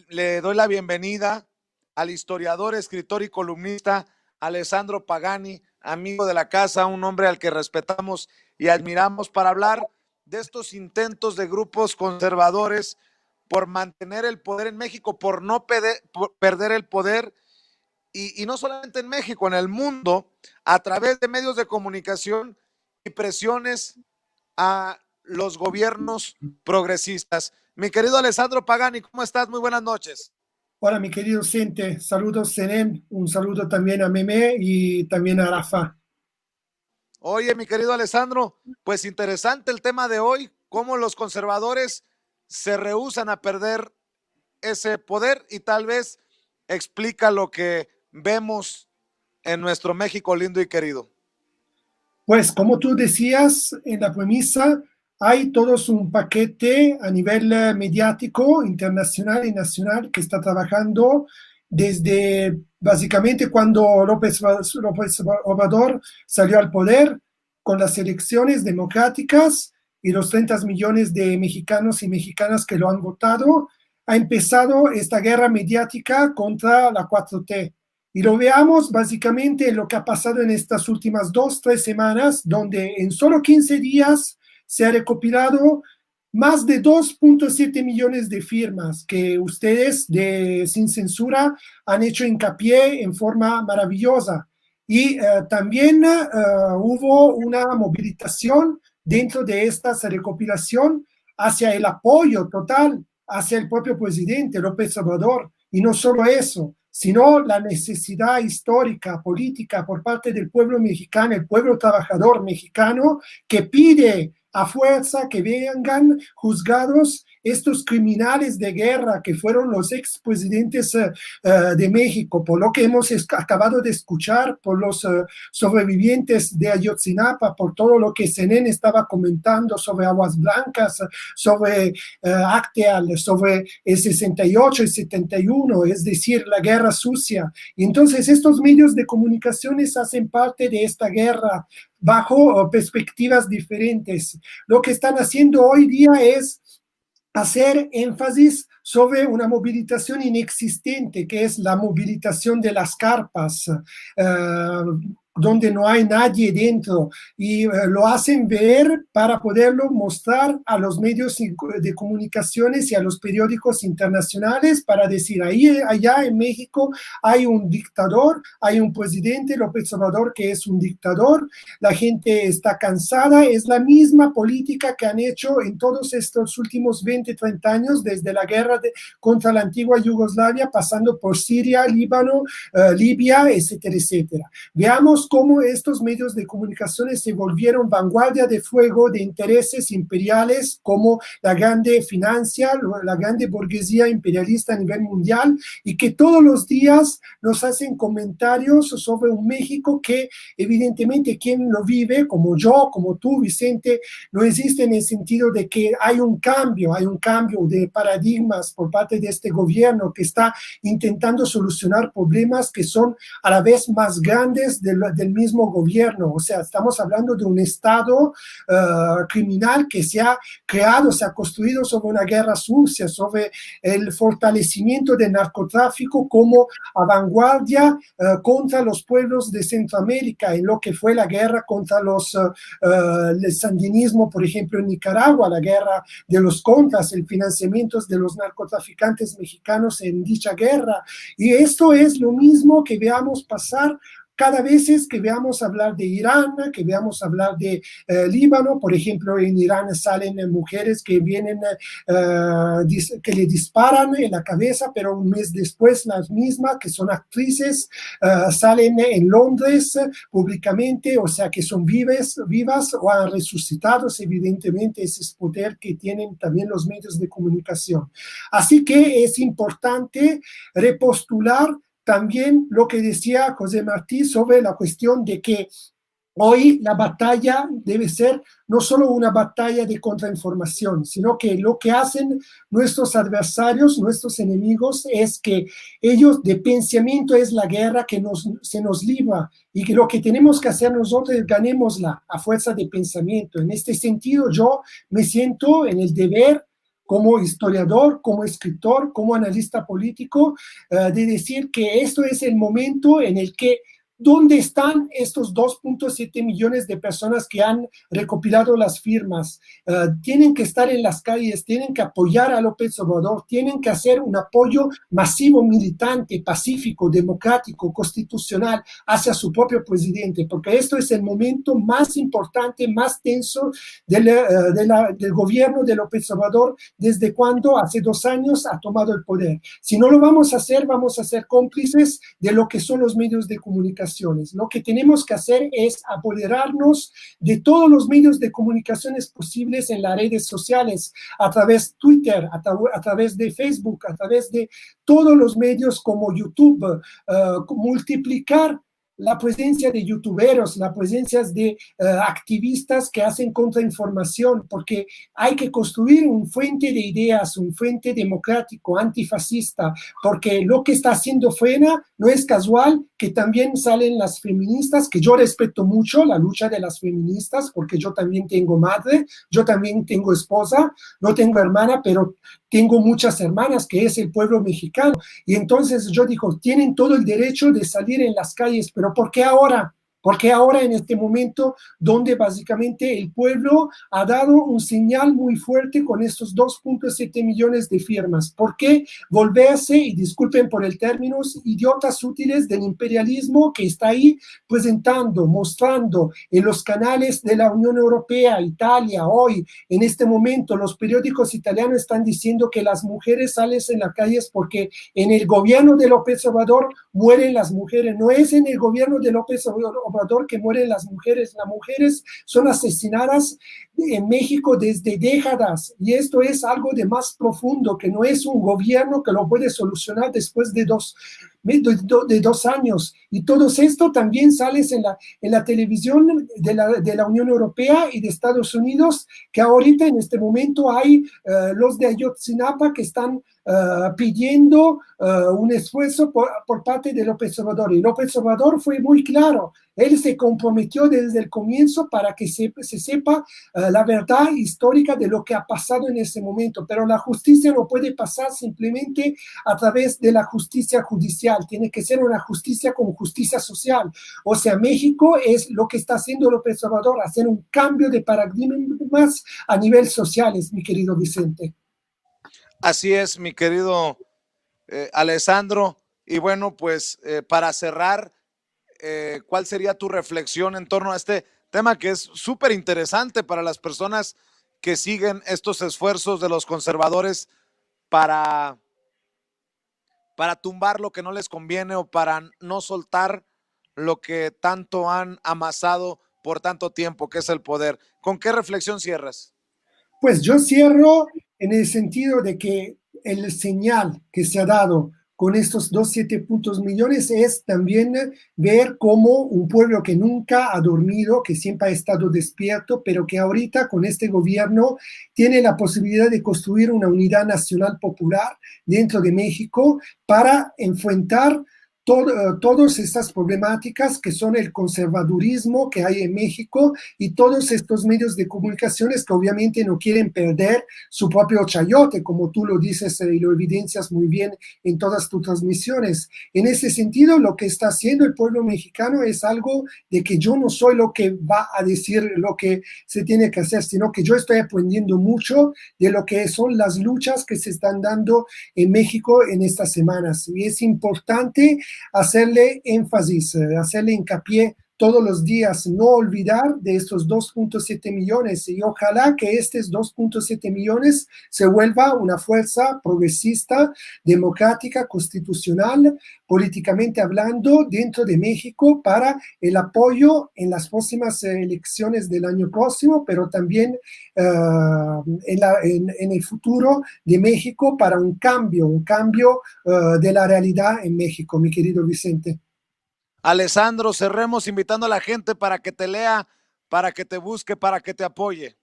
le doy la bienvenida al historiador, escritor y columnista Alessandro Pagani, amigo de la casa, un hombre al que respetamos y admiramos, para hablar de estos intentos de grupos conservadores por mantener el poder en México, por no perder el poder, y no solamente en México, en el mundo, a través de medios de comunicación y presiones a los gobiernos progresistas. Mi querido Alessandro Pagani, ¿cómo estás? Muy buenas noches. Hola, mi querido Sente. Saludos, Senen. Un saludo también a Meme y también a Rafa. Oye, mi querido Alessandro, pues interesante el tema de hoy, cómo los conservadores se rehúsan a perder ese poder, y tal vez explica lo que vemos en nuestro México lindo y querido. Pues como tú decías en la premisa, hay todos un paquete a nivel mediático, internacional y nacional, que está trabajando desde básicamente cuando López Obrador salió al poder con las elecciones democráticas y los 30 millones de mexicanos y mexicanas que lo han votado. Ha empezado esta guerra mediática contra la 4T. Y lo veamos básicamente en lo que ha pasado en estas últimas 2, 3 semanas, donde en solo 15 días se ha recopilado más de 2.7 millones de firmas que ustedes de Sin Censura han hecho hincapié en forma maravillosa. Y también hubo una movilización dentro de esta recopilación hacia el apoyo total hacia el propio presidente López Obrador. Y no solo eso, sino la necesidad histórica, política por parte del pueblo mexicano, el pueblo trabajador mexicano, que pide a fuerza que vengan juzgados estos criminales de guerra que fueron los expresidentes de México, por lo que hemos acabado de escuchar, por los sobrevivientes de Ayotzinapa, por todo lo que Senen estaba comentando sobre Aguas Blancas, sobre Acteal, sobre el 68 y 71, es decir, la guerra sucia. Y entonces estos medios de comunicaciones hacen parte de esta guerra bajo perspectivas diferentes. Lo que están haciendo hoy día es hacer énfasis sobre una movilización inexistente, que es la movilización de las carpas, donde no hay nadie dentro, y lo hacen ver para poderlo mostrar a los medios de comunicaciones y a los periódicos internacionales, para decir, ahí, allá en México hay un dictador, hay un presidente, López Obrador, que es un dictador, la gente está cansada, es la misma política que han hecho en todos estos últimos 20, 30 años, desde la guerra contra la antigua Yugoslavia, pasando por Siria, Líbano, Libia, etcétera, etcétera. Veamos cómo estos medios de comunicaciones se volvieron vanguardia de fuego de intereses imperiales como la grande financia, la grande burguesía imperialista a nivel mundial, y que todos los días nos hacen comentarios sobre un México que evidentemente quien lo vive, como yo, como tú, Vicente, no existe, en el sentido de que hay un cambio de paradigmas por parte de este gobierno que está intentando solucionar problemas que son a la vez más grandes del mismo gobierno. O sea, estamos hablando de un Estado criminal que se ha creado, se ha construido sobre una guerra sucia, sobre el fortalecimiento del narcotráfico como vanguardia contra los pueblos de Centroamérica, en lo que fue la guerra contra el sandinismo, por ejemplo, en Nicaragua, la guerra de los contras, el financiamiento de los narcotraficantes mexicanos en dicha guerra. Y esto es lo mismo que veamos pasar cada vez que veamos hablar de Irán, que veamos hablar de Líbano. Por ejemplo, en Irán salen mujeres que vienen, que le disparan en la cabeza, pero un mes después las mismas, que son actrices, salen en Londres públicamente, o sea que son vivas o han resucitado. Evidentemente ese es poder que tienen también los medios de comunicación. Así que es importante repostular también lo que decía José Martí sobre la cuestión de que hoy la batalla debe ser no solo una batalla de contrainformación, sino que lo que hacen nuestros adversarios, nuestros enemigos, es que ellos de pensamiento es la guerra que se nos libra, y que lo que tenemos que hacer nosotros es ganémosla a fuerza de pensamiento. En este sentido, yo me siento en el deber como historiador, como escritor, como analista político, de decir que esto es el momento en el que ¿dónde están estos 2.7 millones de personas que han recopilado las firmas? Tienen que estar en las calles, tienen que apoyar a López Obrador, tienen que hacer un apoyo masivo, militante, pacífico, democrático, constitucional hacia su propio presidente, porque esto es el momento más importante, más tenso del gobierno de López Obrador desde cuando hace 2 años ha tomado el poder. Si no lo vamos a ser cómplices de lo que son los medios de comunicación. Lo que tenemos que hacer es apoderarnos de todos los medios de comunicaciones posibles en las redes sociales, a través de Twitter, a través de Facebook, a través de todos los medios como YouTube, multiplicar la presencia de youtuberos, la presencia de activistas que hacen contrainformación, porque hay que construir un frente de ideas, un frente democrático, antifascista, porque lo que está haciendo Frena no es casual que también salen las feministas, que yo respeto mucho la lucha de las feministas, porque yo también tengo madre, yo también tengo esposa, no tengo hermana, pero tengo muchas hermanas, que es el pueblo mexicano. Y entonces yo digo, tienen todo el derecho de salir en las calles, pero ¿por qué ahora? Porque ahora en este momento donde básicamente el pueblo ha dado un señal muy fuerte con estos 2.7 millones de firmas. ¿Por qué volverse, y disculpen por el término, idiotas útiles del imperialismo que está ahí presentando, mostrando en los canales de la Unión Europea, Italia, hoy, en este momento, los periódicos italianos están diciendo que las mujeres salen en las calles porque en el gobierno de López Obrador mueren las mujeres. No es en el gobierno de López Obrador que mueren las mujeres son asesinadas en México desde décadas, y esto es algo de más profundo, que no es un gobierno que lo puede solucionar después de 2 años. Y todo esto también sale en la televisión de la Unión Europea y de Estados Unidos, que ahorita en este momento hay los de Ayotzinapa que están pidiendo un esfuerzo por parte de López Obrador. Y López Obrador fue muy claro, él se comprometió desde el comienzo para que se sepa la verdad histórica de lo que ha pasado en ese momento, pero la justicia no puede pasar simplemente a través de la justicia judicial, tiene que ser una justicia como justicia social. O sea, México es lo que está haciendo López Obrador, hacer un cambio de paradigmas a nivel social, mi querido Vicente. Así es, mi querido Alessandro. Y bueno, pues para cerrar, ¿cuál sería tu reflexión en torno a este tema que es súper interesante para las personas que siguen estos esfuerzos de los conservadores para, para tumbar lo que no les conviene o para no soltar lo que tanto han amasado por tanto tiempo, que es el poder? ¿Con qué reflexión cierras? Pues yo cierro en el sentido de que el señal que se ha dado con estos 2,7 millones es también ver cómo un pueblo que nunca ha dormido, que siempre ha estado despierto, pero que ahorita con este gobierno tiene la posibilidad de construir una unidad nacional popular dentro de México para enfrentar todas estas problemáticas que son el conservadurismo que hay en México y todos estos medios de comunicaciones que obviamente no quieren perder su propio chayote, como tú lo dices y lo evidencias muy bien en todas tus transmisiones. En ese sentido, lo que está haciendo el pueblo mexicano es algo de que yo no soy lo que va a decir lo que se tiene que hacer, sino que yo estoy aprendiendo mucho de lo que son las luchas que se están dando en México en estas semanas. Y es importante hacerle énfasis, hacerle hincapié todos los días, no olvidar de estos 2.7 millones y ojalá que estos 2.7 millones se vuelva una fuerza progresista, democrática, constitucional, políticamente hablando, dentro de México para el apoyo en las próximas elecciones del año próximo, pero también en el futuro de México para un cambio de la realidad en México, mi querido Vicente. Alessandro, cerremos invitando a la gente para que te lea, para que te busque, para que te apoye.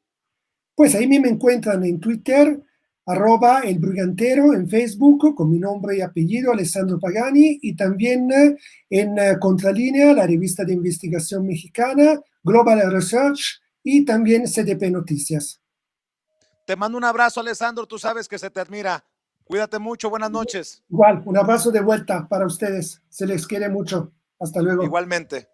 Pues ahí me encuentran en Twitter, @elbrigantero, en Facebook con mi nombre y apellido, Alessandro Pagani, y también en Contralínea, la revista de investigación mexicana, Global Research y también CDP Noticias. Te mando un abrazo, Alessandro, tú sabes que se te admira. Cuídate mucho, buenas noches. Igual, un abrazo de vuelta para ustedes. Se les quiere mucho. Hasta luego. Igualmente.